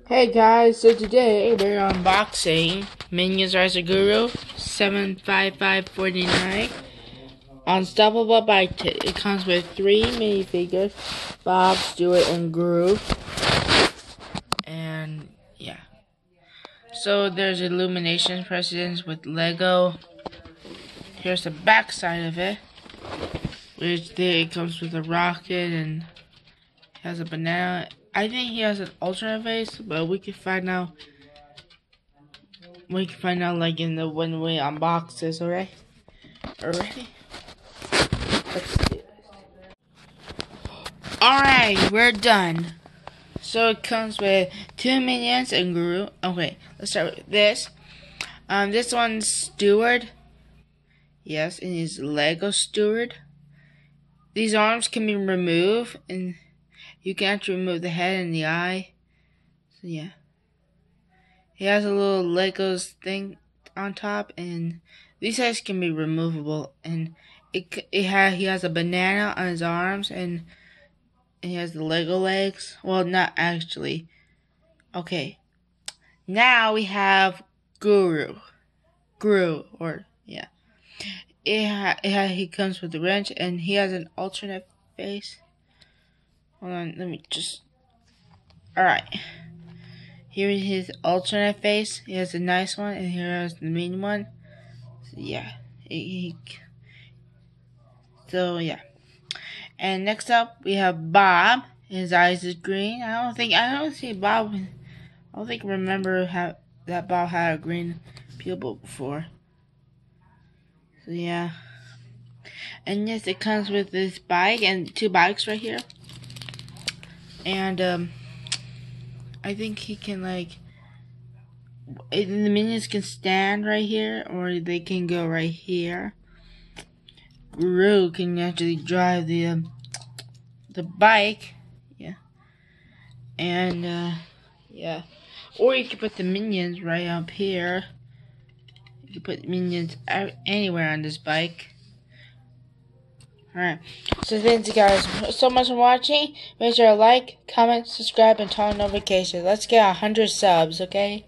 Hey guys, so today we're unboxing Minions Rise of Guru 75549 Unstoppable Bike. It comes with 3 minifigures, Bob, Stuart, and Guru. And yeah. So there's illumination precedence with Lego. Here's the back side of it, which it comes with a rocket and has a banana. I think he has an alternate face, but we can find out. We can find out like in the when we unbox this. Alright? Already? Let's do this. Alright, we're done. So it comes with 2 minions and Guru. Okay, let's start with this. This one's Steward. Yes, and he's Lego Steward. These arms can be removed, and you can actually remove the head and the eye. So yeah. He has a little Legos thing on top, and these guys can be removable. And he has a banana on his arms, and he has the Lego legs. Well, not actually. Okay. Now we have Guru. Or yeah. He comes with a wrench, and he has an alternate face. Hold on, let me just... Alright. Here is his alternate face. He has a nice one, and here is the mean one. So, yeah. So, yeah. And next up, we have Bob. His eyes is green. I don't think remember that Bob had a green pupil before. So, yeah. And yes, it comes with this bike and 2 bikes right here. And, I think he can, like, the minions can stand right here, or they can go right here. Guru can actually drive the bike, yeah. And, yeah. Or you can put the minions right up here. You can put minions anywhere on this bike. Alright, so thank you guys so much for watching. Make sure to like, comment, subscribe, and turn on notifications. Let's get 100 subs, okay?